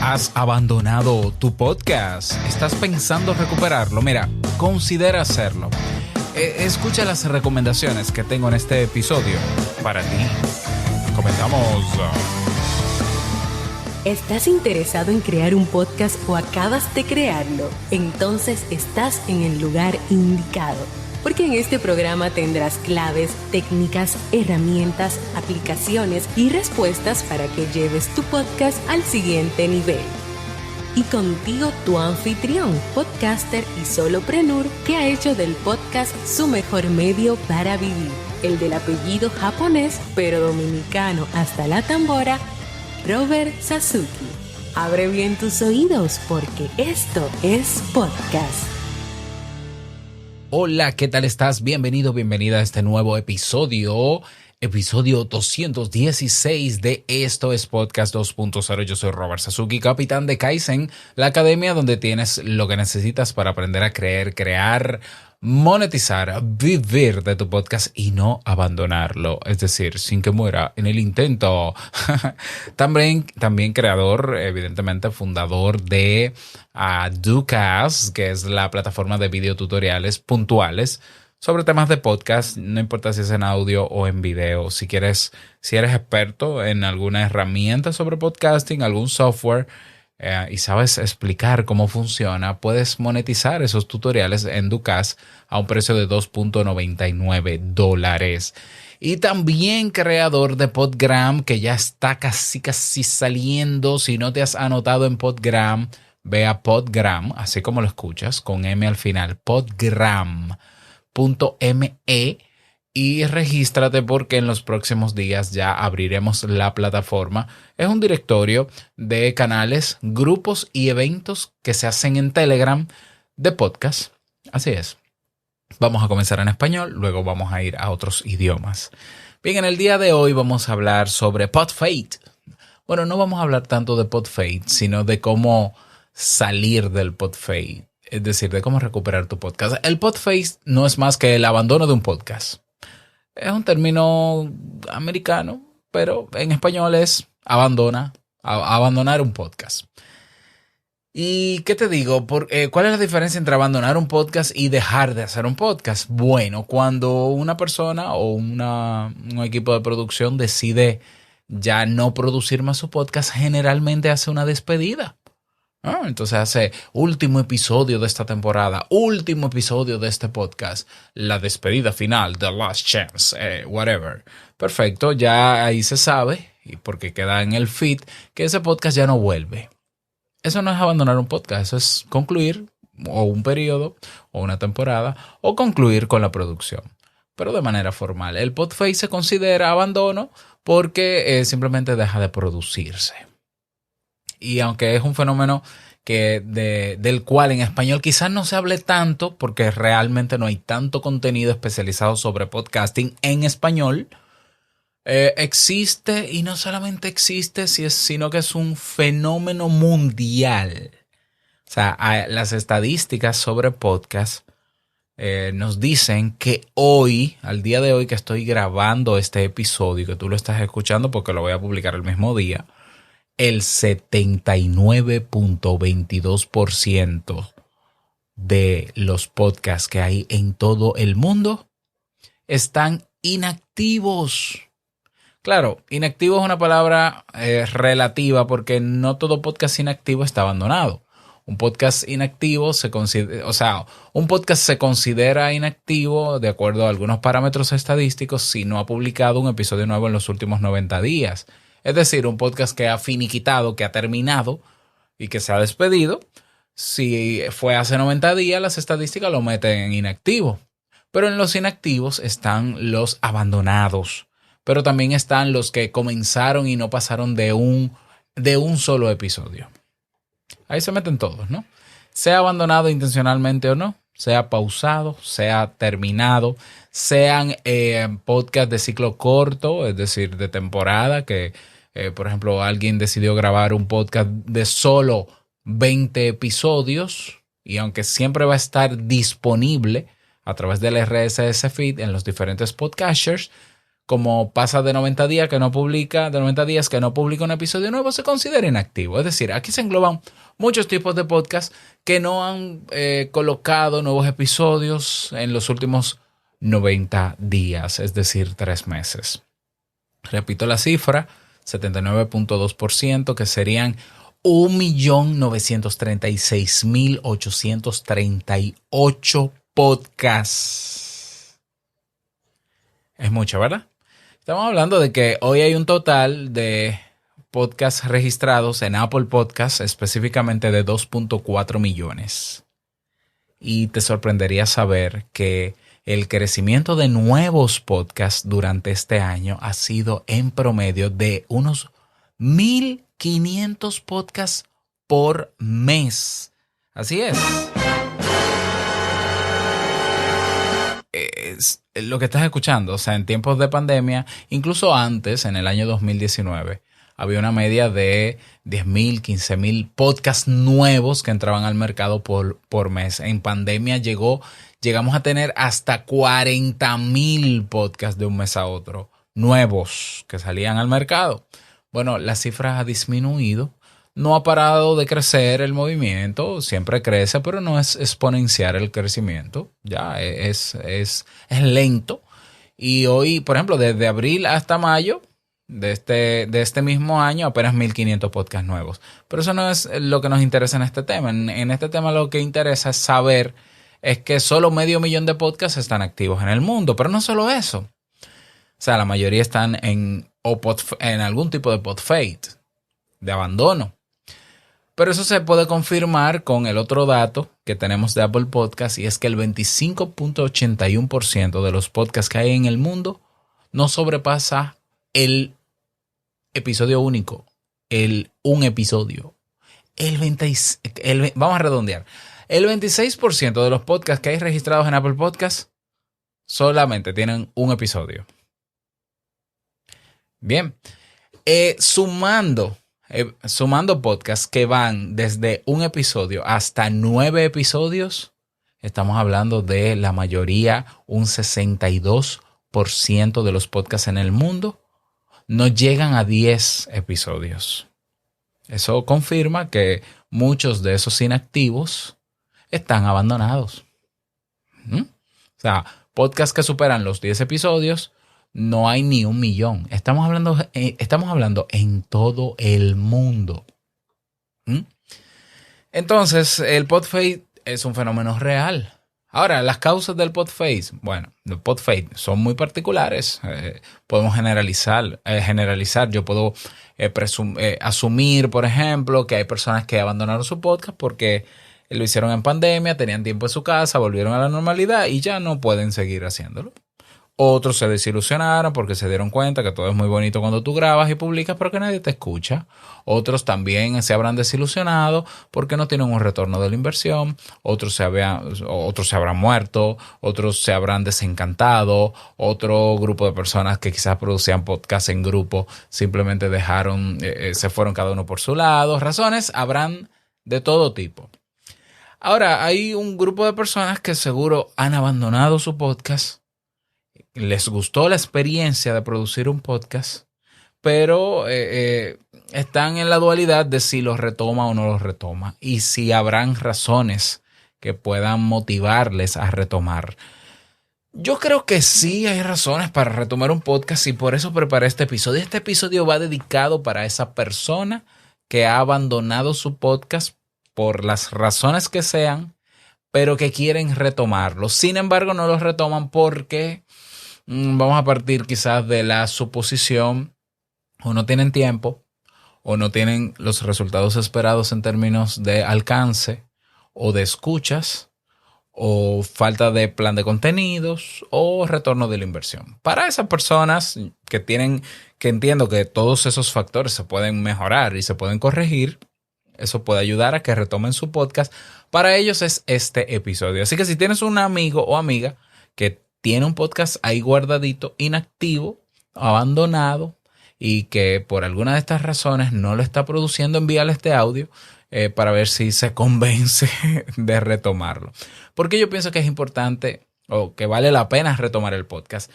¿Has abandonado tu podcast? ¿Estás pensando recuperarlo? Mira, considera hacerlo. Escucha las recomendaciones que tengo en este episodio para ti. Comenzamos. ¿Estás interesado en crear un podcast o acabas de crearlo? Entonces estás en el lugar indicado. Porque en este programa tendrás claves, técnicas, herramientas, aplicaciones y respuestas para que lleves tu podcast al siguiente nivel. Y contigo tu anfitrión, podcaster y solopreneur que ha hecho del podcast su mejor medio para vivir. El del apellido japonés pero dominicano hasta la tambora, Robert Sasuki. Abre bien tus oídos porque esto es podcast. Hola, ¿qué tal estás? Bienvenido, bienvenida a este nuevo episodio 216 de Esto es Podcast 2.0. Yo soy Robert Sasuki, capitán de Kaizen, la academia donde tienes lo que necesitas para aprender a crear, monetizar, vivir de tu podcast y no abandonarlo, es decir, sin que muera en el intento. También creador, evidentemente fundador de Ducast, que es la plataforma de videotutoriales puntuales sobre temas de podcast, no importa si es en audio o en video. Si eres experto en alguna herramienta sobre podcasting, algún software, y sabes explicar cómo funciona, puedes monetizar esos tutoriales en Ducast a un precio de $2.99. Y también creador de Podgram, que ya está casi saliendo. Si no te has anotado en Podgram, ve a Podgram, así como lo escuchas, con M al final, podgram.me, y regístrate porque en los próximos días ya abriremos la plataforma. Es un directorio de canales, grupos y eventos que se hacen en Telegram de podcast. Así es. Vamos a comenzar en español, luego vamos a ir a otros idiomas. Bien, en el día de hoy vamos a hablar sobre PodFade. Bueno, no vamos a hablar tanto de PodFade, sino de cómo salir del PodFade. Es decir, de cómo recuperar tu podcast. El PodFade no es más que el abandono de un podcast. Es un término americano, pero en español es abandonar un podcast. ¿Y qué te digo? ¿Cuál es la diferencia entre abandonar un podcast y dejar de hacer un podcast? Bueno, cuando una persona o un equipo de producción decide ya no producir más su podcast, generalmente hace una despedida. Entonces hace último episodio de esta temporada, último episodio de este podcast, la despedida final, the last chance, whatever. Perfecto, ya ahí se sabe, y porque queda en el feed, que ese podcast ya no vuelve. Eso no es abandonar un podcast, eso es concluir o un periodo o una temporada o concluir con la producción, pero de manera formal. El PodFade se considera abandono porque simplemente deja de producirse. Y aunque es un fenómeno del cual en español quizás no se hable tanto porque realmente no hay tanto contenido especializado sobre podcasting en español, existe, y no solamente existe, sino que es un fenómeno mundial. O sea, las estadísticas sobre podcast nos dicen que hoy, al día de hoy que estoy grabando este episodio, que tú lo estás escuchando porque lo voy a publicar el mismo día, el 79.22% de los podcasts que hay en todo el mundo están inactivos. Claro, inactivo es una palabra relativa porque no todo podcast inactivo está abandonado. Un podcast inactivo un podcast se considera inactivo de acuerdo a algunos parámetros estadísticos si no ha publicado un episodio nuevo en los últimos 90 días. Es decir, un podcast que ha finiquitado, que ha terminado y que se ha despedido. Si fue hace 90 días, las estadísticas lo meten en inactivo. Pero en los inactivos están los abandonados. Pero también están los que comenzaron y no pasaron de un solo episodio. Ahí se meten todos, ¿no? Sea abandonado intencionalmente o no, sea pausado, sea terminado, sean podcast de ciclo corto, es decir, de temporada, que por ejemplo alguien decidió grabar un podcast de solo 20 episodios y aunque siempre va a estar disponible a través del RSS feed en los diferentes podcasters, como pasa de 90 días que no publica, un episodio nuevo, se considera inactivo. Es decir, aquí se engloban muchos tipos de podcasts que no han colocado nuevos episodios en los últimos 90 días, es decir, 3 meses. Repito la cifra, 79.2%, que serían 1.936.838 podcasts. Es mucho, ¿verdad? Estamos hablando de que hoy hay un total de podcasts registrados en Apple Podcasts, específicamente de 2.4 millones. Y te sorprendería saber que el crecimiento de nuevos podcasts durante este año ha sido en promedio de unos 1.500 podcasts por mes. Así es. Es lo que estás escuchando. O sea, en tiempos de pandemia, incluso antes, en el año 2019, había una media de 10.000, 15.000 podcasts nuevos que entraban al mercado por mes. En pandemia llegamos a tener hasta 40.000 podcasts de un mes a otro, nuevos que salían al mercado. Bueno, la cifra ha disminuido. No ha parado de crecer el movimiento, siempre crece, pero no es exponencial el crecimiento. Ya es lento. Y hoy, por ejemplo, desde abril hasta mayo de este mismo año, apenas 1.500 podcasts nuevos. Pero eso no es lo que nos interesa en este tema. En este tema lo que interesa es saber es que solo 500.000 de podcasts están activos en el mundo. Pero no solo eso. O sea, la mayoría están en algún tipo de pod fade, de abandono. Pero eso se puede confirmar con el otro dato que tenemos de Apple Podcasts, y es que el 25.81% de los podcasts que hay en el mundo no sobrepasa el episodio único, un episodio. Vamos a redondear. El 26% de los podcasts que hay registrados en Apple Podcasts solamente tienen un episodio. Bien, sumando podcasts que van desde un episodio hasta 9 episodios, estamos hablando de la mayoría, un 62% de los podcasts en el mundo no llegan a 10 episodios. Eso confirma que muchos de esos inactivos están abandonados. O sea, podcasts que superan los 10 episodios, no hay ni 1.000.000. Estamos hablando en todo el mundo. Entonces, el pod fade es un fenómeno real. Ahora, las causas del pod fade, bueno, el pod fade son muy particulares. Podemos generalizar. Yo puedo asumir, por ejemplo, que hay personas que abandonaron su podcast porque lo hicieron en pandemia, tenían tiempo en su casa, volvieron a la normalidad y ya no pueden seguir haciéndolo. Otros se desilusionaron porque se dieron cuenta que todo es muy bonito cuando tú grabas y publicas, pero que nadie te escucha. Otros también se habrán desilusionado porque no tienen un retorno de la inversión. Otros se habrán muerto. Otros se habrán desencantado. Otro grupo de personas que quizás producían podcast en grupo simplemente se fueron cada uno por su lado. Razones habrán de todo tipo. Ahora, hay un grupo de personas que seguro han abandonado su podcast. Les gustó la experiencia de producir un podcast, pero están en la dualidad de si los retoma o no los retoma y si habrán razones que puedan motivarles a retomar. Yo creo que sí hay razones para retomar un podcast y por eso preparé este episodio. Este episodio va dedicado para esa persona que ha abandonado su podcast por las razones que sean, pero que quieren retomarlo. Sin embargo, no los retoman porque vamos a partir quizás de la suposición o no tienen tiempo o no tienen los resultados esperados en términos de alcance o de escuchas o falta de plan de contenidos o retorno de la inversión. Para esas personas que entiendo que todos esos factores se pueden mejorar y se pueden corregir, eso puede ayudar a que retomen su podcast. Para ellos es este episodio. Así que si tienes un amigo o amiga que tiene un podcast ahí guardadito, inactivo, abandonado y que por alguna de estas razones no lo está produciendo, envíale este audio para ver si se convence de retomarlo. Porque yo pienso que es importante o que vale la pena retomar el podcast.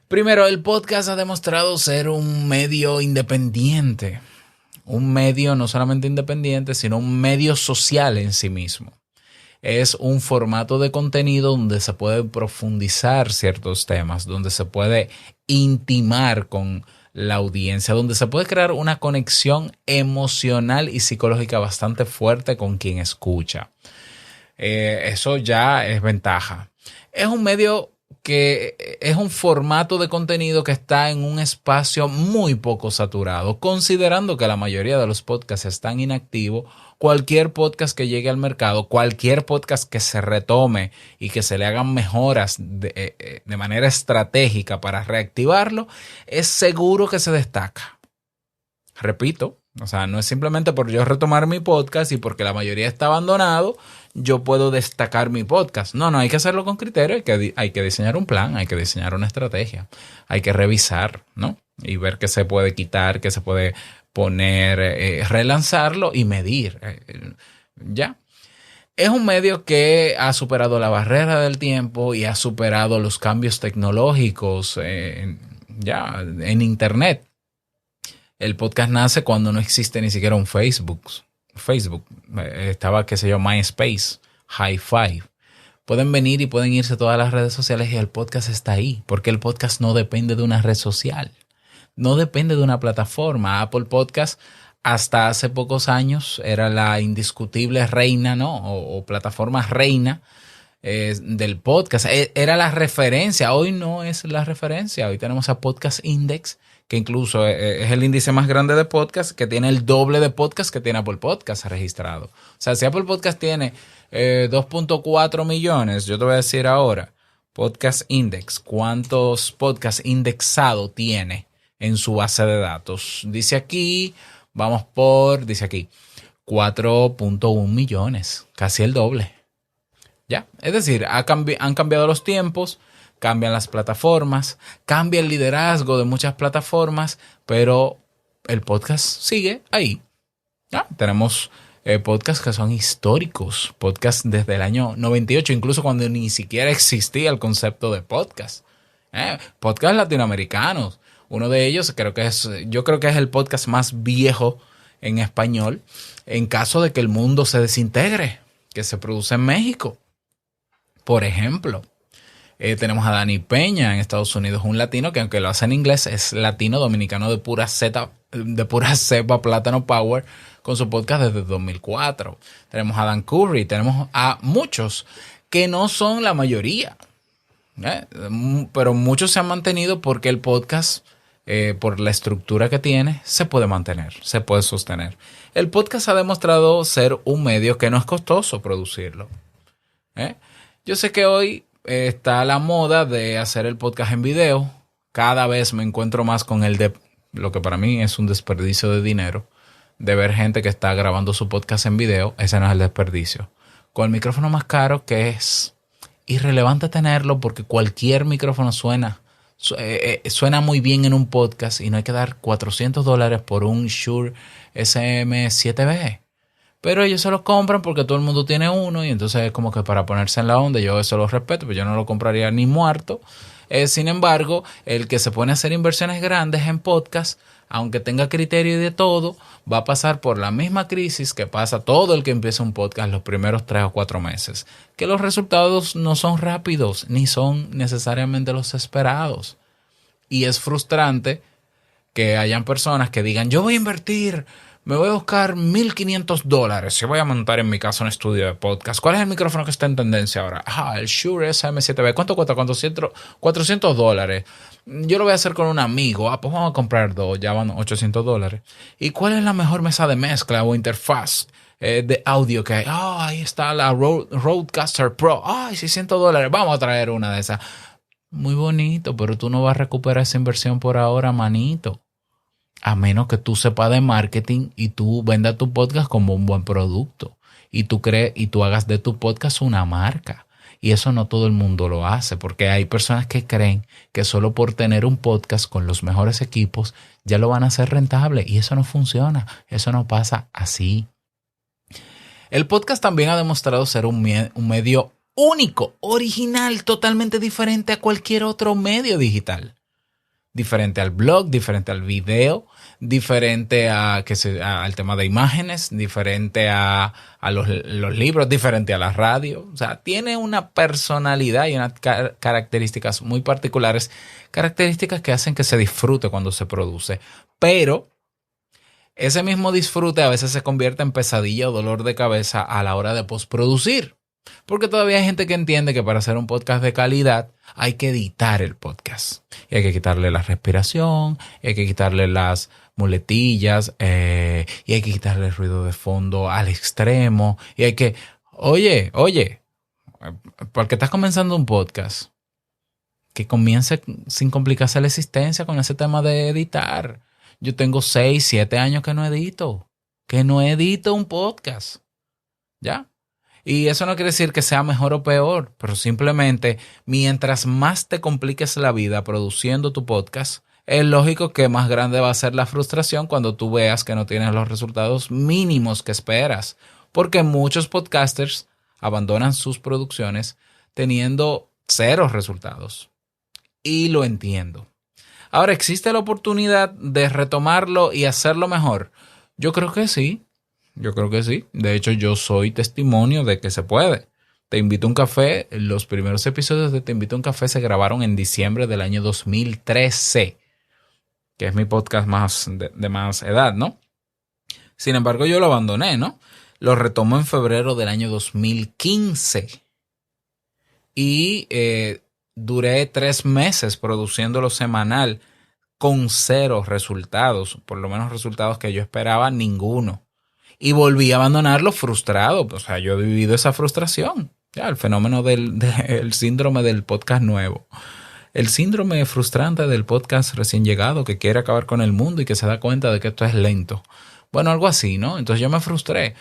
Primero, el podcast ha demostrado ser un medio independiente. Un medio no solamente independiente, sino un medio social en sí mismo. Es un formato de contenido donde se puede profundizar ciertos temas, donde se puede intimar con la audiencia, donde se puede crear una conexión emocional y psicológica bastante fuerte con quien escucha. Eso ya es ventaja. Es un medio que es un formato de contenido que está en un espacio muy poco saturado, considerando que la mayoría de los podcasts están inactivos. Cualquier podcast que llegue al mercado, cualquier podcast que se retome y que se le hagan mejoras de manera estratégica para reactivarlo, es seguro que se destaca. Repito, o sea, no es simplemente por yo retomar mi podcast y porque la mayoría está abandonado, yo puedo destacar mi podcast. No, hay que hacerlo con criterio, hay que diseñar un plan, hay que diseñar una estrategia, hay que revisar, ¿no? Y ver qué se puede quitar, qué se puede poner, relanzarlo y medir. Ya. Es un medio que ha superado la barrera del tiempo y ha superado los cambios tecnológicos ya en Internet. El podcast nace cuando no existe ni siquiera un Facebook. Estaba, qué sé yo, MySpace, Hi5. Pueden venir y pueden irse a todas las redes sociales y el podcast está ahí, porque el podcast no depende de una red social, no depende de una plataforma. Apple Podcast hasta hace pocos años era la indiscutible reina, ¿no? O plataforma reina del podcast. Era la referencia. Hoy no es la referencia. Hoy tenemos a Podcast Index, que incluso es el índice más grande de podcast, que tiene el doble de podcast que tiene Apple Podcast registrado. O sea, si Apple Podcast tiene 2.4 millones, yo te voy a decir ahora, Podcast Index, ¿cuántos podcasts indexados tiene en su base de datos? Dice aquí 4.1 millones, casi el doble. ¿Ya? Es decir, han cambiado los tiempos, cambian las plataformas, cambia el liderazgo de muchas plataformas, pero el podcast sigue ahí. ¿Ya? Tenemos podcasts que son históricos, podcasts desde el año 98, incluso cuando ni siquiera existía el concepto de podcast. Podcasts latinoamericanos. Uno de ellos yo creo que es el podcast más viejo en español, en caso de que el mundo se desintegre, que se produce en México. Por ejemplo, tenemos a Dani Peña en Estados Unidos, un latino que aunque lo hace en inglés, es latino dominicano de pura cepa Plátano Power, con su podcast desde 2004. Tenemos a Dan Curry, tenemos a muchos que no son la mayoría, pero muchos se han mantenido porque el podcast, por la estructura que tiene, se puede mantener, se puede sostener. El podcast ha demostrado ser un medio que no es costoso producirlo. Yo sé que hoy está la moda de hacer el podcast en video. Cada vez me encuentro más con lo que para mí es un desperdicio de dinero, de ver gente que está grabando su podcast en video. Ese no es el desperdicio. Con el micrófono más caro, que es irrelevante tenerlo porque cualquier micrófono suena muy bien en un podcast y no hay que dar $400 por un Shure SM7B. Pero ellos se lo compran porque todo el mundo tiene uno y entonces es como que para ponerse en la onda. Yo eso lo respeto, pero yo no lo compraría ni muerto. Sin embargo, el que se pone a hacer inversiones grandes en podcast, aunque tenga criterio y de todo, va a pasar por la misma crisis que pasa todo el que empieza un podcast los primeros 3 o 4 meses. Que los resultados no son rápidos ni son necesariamente los esperados. Y es frustrante que hayan personas que digan, yo voy a invertir, me voy a buscar $1,500 y voy a montar en mi casa un estudio de podcast. ¿Cuál es el micrófono que está en tendencia ahora? El Shure SM7B. ¿Cuánto cuesta? $400. Yo lo voy a hacer con un amigo. Pues vamos a comprar 2, ya van $800. ¿Y cuál es la mejor mesa de mezcla o interfaz de audio que hay? Ahí está la Rodecaster Pro. $600. Vamos a traer una de esas. Muy bonito, pero tú no vas a recuperar esa inversión por ahora, manito. A menos que tú sepas de marketing y tú vendas tu podcast como un buen producto. Y tú hagas de tu podcast una marca. Y eso no todo el mundo lo hace, porque hay personas que creen que solo por tener un podcast con los mejores equipos ya lo van a hacer rentable. Y eso no funciona. Eso no pasa así. El podcast también ha demostrado ser un medio único, original, totalmente diferente a cualquier otro medio digital. diferente al blog, diferente al video, diferente al tema de imágenes, diferente a los libros, diferente a la radio. O sea, tiene una personalidad y unas características muy particulares, características que hacen que se disfrute cuando se produce. Pero ese mismo disfrute a veces se convierte en pesadilla o dolor de cabeza a la hora de postproducir. Porque todavía hay gente que entiende que para hacer un podcast de calidad hay que editar el podcast. Y hay que quitarle la respiración, y hay que quitarle las muletillas, y hay que quitarle el ruido de fondo al extremo. Y hay que, oye, porque estás comenzando un podcast, que comience sin complicarse la existencia con ese tema de editar. Yo tengo 6, 7 años que no edito un podcast. ¿Ya? Y eso no quiere decir que sea mejor o peor, pero simplemente mientras más te compliques la vida produciendo tu podcast, es lógico que más grande va a ser la frustración cuando tú veas que no tienes los resultados mínimos que esperas. Porque muchos podcasters abandonan sus producciones teniendo 0 resultados. Y lo entiendo. Ahora, ¿existe la oportunidad de retomarlo y hacerlo mejor? Yo creo que sí. De hecho, yo soy testimonio de que se puede. Te invito a un café. Los primeros episodios de Te invito a un café se grabaron en diciembre del año 2013, que es mi podcast de más edad, ¿no? Sin embargo, yo lo abandoné, ¿no? Lo retomo en febrero del año 2015. Y duré 3 meses produciéndolo semanal con 0 resultados. Por lo menos resultados que yo esperaba, ninguno. Y volví a abandonarlo frustrado. O sea, yo he vivido esa frustración. Ya, el fenómeno del síndrome del podcast nuevo. El síndrome frustrante del podcast recién llegado que quiere acabar con el mundo y que se da cuenta de que esto es lento. Bueno, algo así, ¿no? Entonces yo me frustré.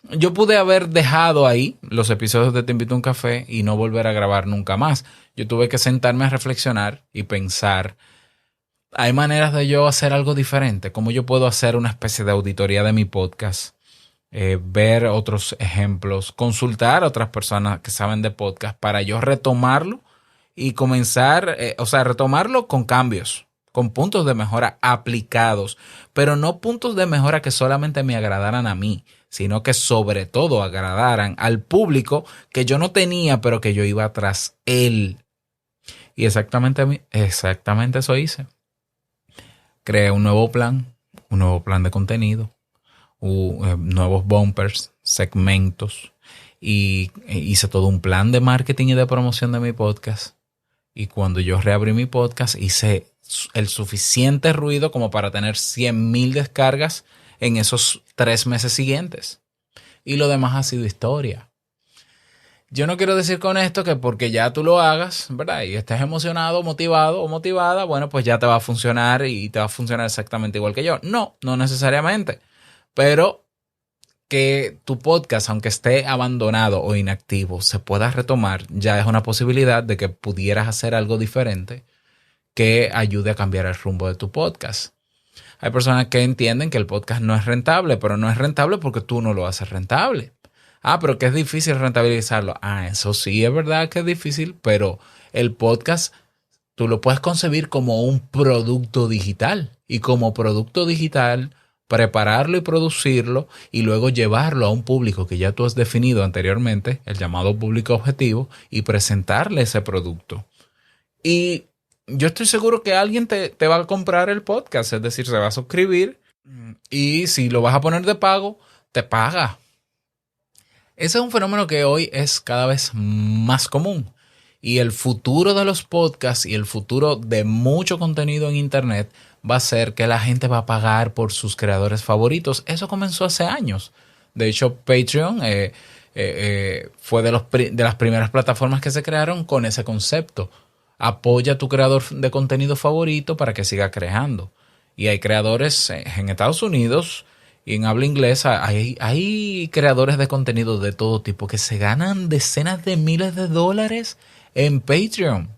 Yo pude haber dejado ahí los episodios de Te invito a un café y no volver a grabar nunca más. Yo tuve que sentarme a reflexionar y pensar, ¿hay maneras de yo hacer algo diferente? ¿Cómo yo puedo hacer una especie de auditoría de mi podcast? Ver otros ejemplos, consultar a otras personas que saben de podcast para yo retomarlo y comenzar, retomarlo con cambios, con puntos de mejora aplicados, pero no puntos de mejora que solamente me agradaran a mí, sino que sobre todo agradaran al público que yo no tenía, pero que yo iba tras él. Y exactamente eso hice. Creé un nuevo plan de contenido, nuevos bumpers, segmentos, y hice todo un plan de marketing y de promoción de mi podcast. Y cuando yo reabrí mi podcast, hice el suficiente ruido como para tener 100,000 descargas en esos 3 meses siguientes. Y lo demás ha sido historia. Yo no quiero decir con esto que porque ya tú lo hagas, ¿verdad? Y estés emocionado, motivado o motivada, bueno, pues ya te va a funcionar y te va a funcionar exactamente igual que yo. No necesariamente. Pero que tu podcast, aunque esté abandonado o inactivo, se pueda retomar, ya es una posibilidad de que pudieras hacer algo diferente que ayude a cambiar el rumbo de tu podcast. Hay personas que entienden que el podcast no es rentable, pero no es rentable porque tú no lo haces rentable. Pero que es difícil rentabilizarlo. Eso sí es verdad que es difícil, pero el podcast tú lo puedes concebir como un producto digital. Y como producto digital, prepararlo y producirlo y luego llevarlo a un público que ya tú has definido anteriormente, el llamado público objetivo, y presentarle ese producto. Y yo estoy seguro que alguien te va a comprar el podcast, es decir, se va a suscribir y si lo vas a poner de pago, te paga. Ese es un fenómeno que hoy es cada vez más común. Y el futuro de los podcasts y el futuro de mucho contenido en internet va a ser que la gente va a pagar por sus creadores favoritos. Eso comenzó hace años. De hecho, Patreon fue de las primeras plataformas que se crearon con ese concepto. Apoya a tu creador de contenido favorito para que siga creando. Y hay creadores en Estados Unidos y en habla inglesa, hay creadores de contenido de todo tipo que se ganan decenas de miles de dólares en Patreon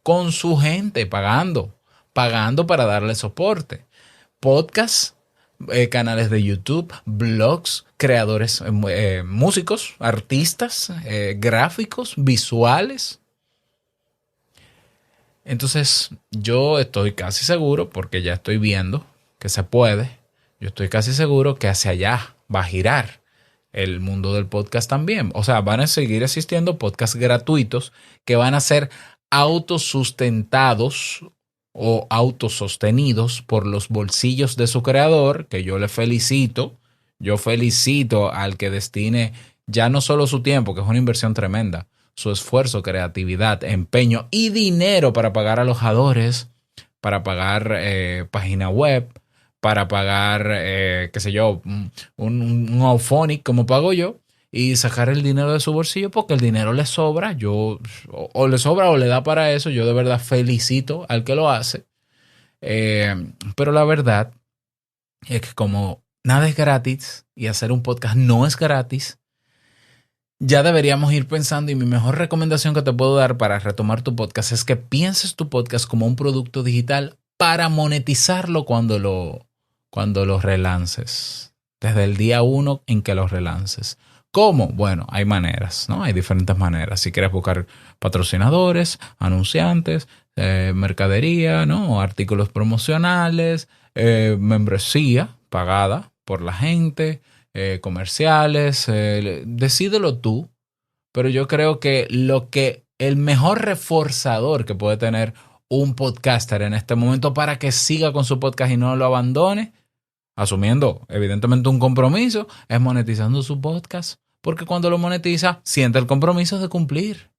con su gente pagando para darle soporte. Podcasts, canales de YouTube, blogs, creadores, músicos, artistas, gráficos, visuales. Entonces, yo estoy casi seguro, porque ya estoy viendo que se puede, yo estoy casi seguro que hacia allá va a girar el mundo del podcast también. O sea, van a seguir existiendo podcasts gratuitos que van a ser autosustentados o autosostenidos por los bolsillos de su creador, que yo le felicito. Yo felicito al que destine ya no solo su tiempo, que es una inversión tremenda, su esfuerzo, creatividad, empeño y dinero para pagar alojadores, para pagar página web, para pagar, qué sé yo, un Auphonic como pago yo y sacar el dinero de su bolsillo porque el dinero le sobra. Yo, o le sobra o le da para eso. Yo de verdad felicito al que lo hace. Pero la verdad es que como nada es gratis y hacer un podcast no es gratis, ya deberíamos ir pensando, y mi mejor recomendación que te puedo dar para retomar tu podcast es que pienses tu podcast como un producto digital para monetizarlo cuando lo relances, desde el día uno en que lo relances. ¿Cómo? Bueno, hay maneras, ¿no? Hay diferentes maneras. Si quieres buscar patrocinadores, anunciantes, mercadería, ¿no? Artículos promocionales, membresía pagada por la gente, comerciales, decídelo tú, pero yo creo que el mejor reforzador que puede tener un podcaster en este momento para que siga con su podcast y no lo abandone, asumiendo evidentemente un compromiso, es monetizando su podcast, porque cuando lo monetiza siente el compromiso de cumplir,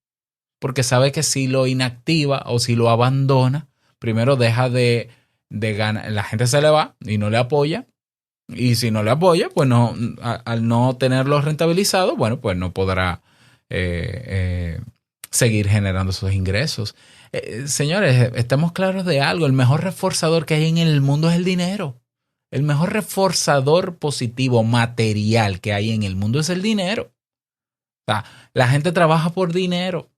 porque sabe que si lo inactiva o si lo abandona, primero deja de ganar, la gente se le va y no le apoya. Y si no le apoya, pues no, al no tenerlo rentabilizado, bueno, pues no podrá seguir generando esos ingresos. Señores, estemos claros de algo. El mejor reforzador que hay en el mundo es el dinero. El mejor reforzador positivo material que hay en el mundo es el dinero. O sea, la gente trabaja por dinero.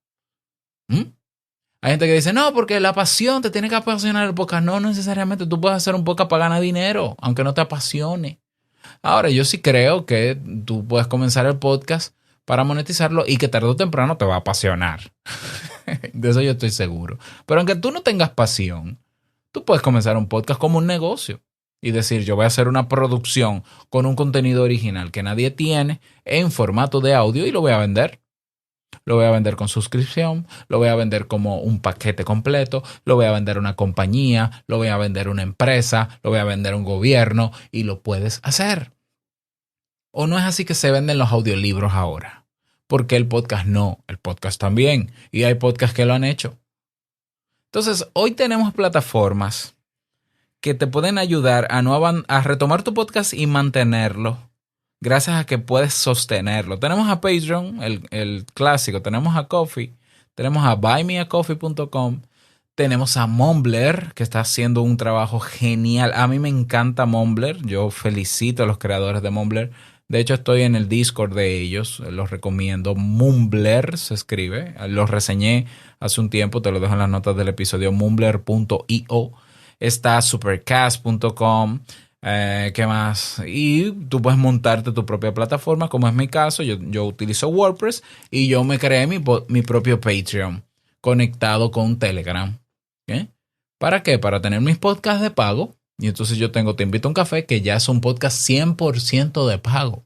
¿Mm? Hay gente que dice, no, porque la pasión te tiene que apasionar el podcast. No, no necesariamente. Tú puedes hacer un podcast para ganar dinero, aunque no te apasione. Ahora, yo sí creo que tú puedes comenzar el podcast para monetizarlo y que tarde o temprano te va a apasionar. De eso yo estoy seguro. Pero aunque tú no tengas pasión, tú puedes comenzar un podcast como un negocio y decir, yo voy a hacer una producción con un contenido original que nadie tiene en formato de audio y lo voy a vender. Lo voy a vender con suscripción, lo voy a vender como un paquete completo, lo voy a vender a una compañía, lo voy a vender a una empresa, lo voy a vender a un gobierno y lo puedes hacer. ¿O no es así que se venden los audiolibros ahora? Porque el podcast no, el podcast también. Y hay podcasts que lo han hecho. Entonces, hoy tenemos plataformas que te pueden ayudar a retomar tu podcast y mantenerlo. Gracias a que puedes sostenerlo. Tenemos a Patreon, el clásico. Tenemos a Ko-fi. Tenemos a buymeacoffee.com. Tenemos a Mumbler, que está haciendo un trabajo genial. A mí me encanta Mumbler. Yo felicito a los creadores de Mumbler. De hecho, estoy en el Discord de ellos. Los recomiendo. Mumbler se escribe. Los reseñé hace un tiempo. Te lo dejo en las notas del episodio. Mumbler.io. Está supercast.com. ¿Qué más? Y tú puedes montarte tu propia plataforma, como es mi caso. Yo utilizo WordPress y yo me creé mi propio Patreon conectado con Telegram. ¿Okay? ¿Para qué? Para tener mis podcasts de pago. Y entonces yo tengo Te Invito a un Café, que ya es un podcast 100% de pago.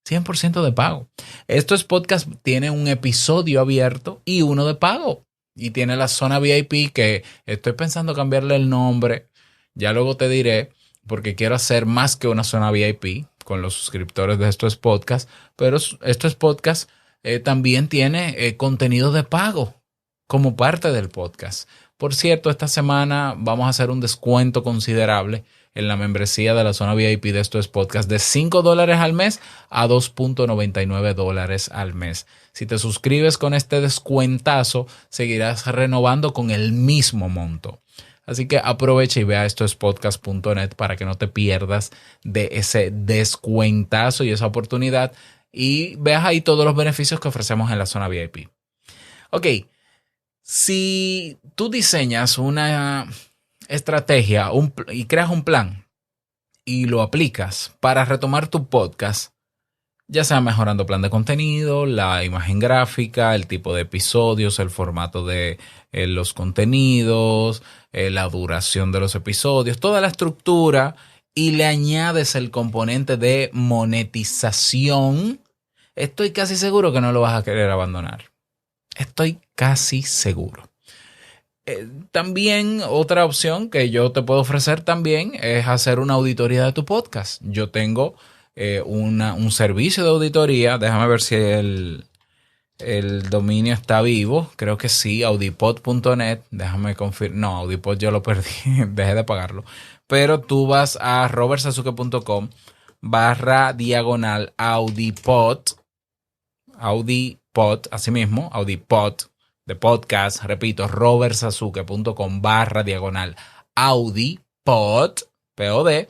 100% de pago. Estos podcasts tienen un episodio abierto y uno de pago. Y tiene la zona VIP, que estoy pensando cambiarle el nombre. Ya luego te diré, porque quiero hacer más que una zona VIP con los suscriptores de estos podcasts. Pero estos podcasts también tiene contenido de pago como parte del podcast. Por cierto, esta semana vamos a hacer un descuento considerable en la membresía de la zona VIP de estos podcasts de $5 al mes a $2.99 al mes. Si te suscribes con este descuentazo, seguirás renovando con el mismo monto. Así que aprovecha y ve a estoespodcast.net para que no te pierdas de ese descuentazo y esa oportunidad y veas ahí todos los beneficios que ofrecemos en la zona VIP. Ok, si tú diseñas una estrategia y creas un plan y lo aplicas para retomar tu podcast, Ya sea mejorando plan de contenido, la imagen gráfica, el tipo de episodios, el formato de los contenidos, la duración de los episodios, toda la estructura, y le añades el componente de monetización, estoy casi seguro que no lo vas a querer abandonar. Estoy casi seguro. También otra opción que yo te puedo ofrecer también es hacer una auditoría de tu podcast. Yo tengo un servicio de auditoría. Déjame ver si el dominio está vivo. Creo que sí, audipod.net. Déjame confirmar. No, Audipod yo lo perdí. Dejé de pagarlo. Pero tú vas a robertsazuke.com/audipod. Audipod, así mismo, Audipod de podcast. Repito, robertsazuke.com/audipod, POD.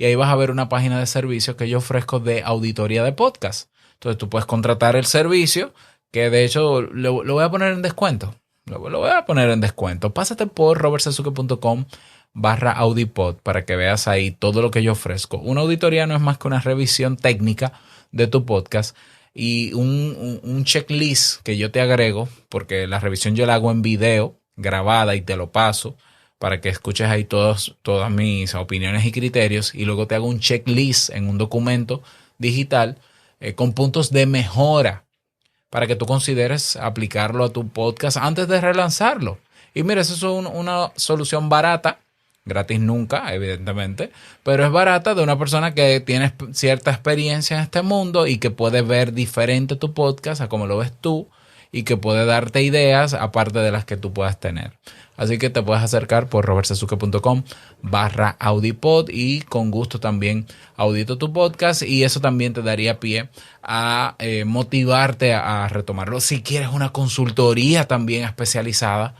Y ahí vas a ver una página de servicios que yo ofrezco de auditoría de podcast. Entonces tú puedes contratar el servicio, que de hecho lo voy a poner en descuento. Lo voy a poner en descuento. Pásate por robertsazuke.com/audipod para que veas ahí todo lo que yo ofrezco. Una auditoría no es más que una revisión técnica de tu podcast y un checklist que yo te agrego, porque la revisión yo la hago en video, grabada, y te lo paso para que escuches ahí todas mis opiniones y criterios, y luego te hago un checklist en un documento digital con puntos de mejora para que tú consideres aplicarlo a tu podcast antes de relanzarlo. Y mira, eso es una solución barata, gratis nunca, evidentemente, pero es barata, de una persona que tiene cierta experiencia en este mundo y que puede ver diferente tu podcast a como lo ves tú, y que puede darte ideas aparte de las que tú puedas tener. Así que te puedes acercar por robertsazuke.com/audipod y con gusto también audito tu podcast, y eso también te daría pie a motivarte a retomarlo. Si quieres una consultoría también especializada,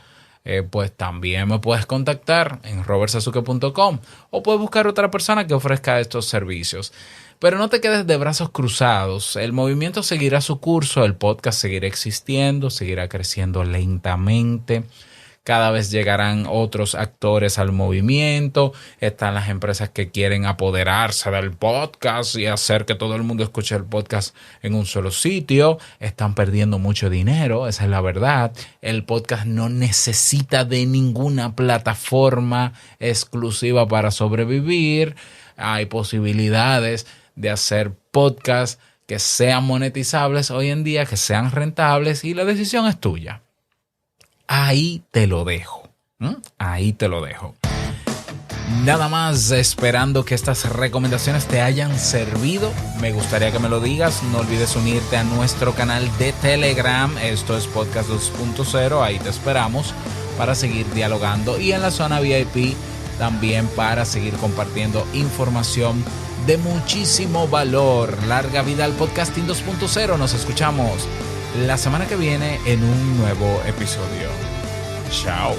pues también me puedes contactar en robertsazuke.com, o puedes buscar otra persona que ofrezca estos servicios. Pero no te quedes de brazos cruzados. El movimiento seguirá su curso, el podcast seguirá existiendo, seguirá creciendo lentamente. Cada vez llegarán otros actores al movimiento. Están las empresas que quieren apoderarse del podcast y hacer que todo el mundo escuche el podcast en un solo sitio. Están perdiendo mucho dinero, esa es la verdad. El podcast no necesita de ninguna plataforma exclusiva para sobrevivir. Hay posibilidades de hacer podcasts que sean monetizables hoy en día, que sean rentables, y la decisión es tuya. Ahí te lo dejo. Ahí te lo dejo. Nada más, esperando que estas recomendaciones te hayan servido. Me gustaría que me lo digas. No olvides unirte a nuestro canal de Telegram. Esto es Podcast 2.0. Ahí te esperamos para seguir dialogando. Y en la zona VIP también para seguir compartiendo información de muchísimo valor. Larga vida al Podcasting 2.0. Nos escuchamos la semana que viene en un nuevo episodio. Chao.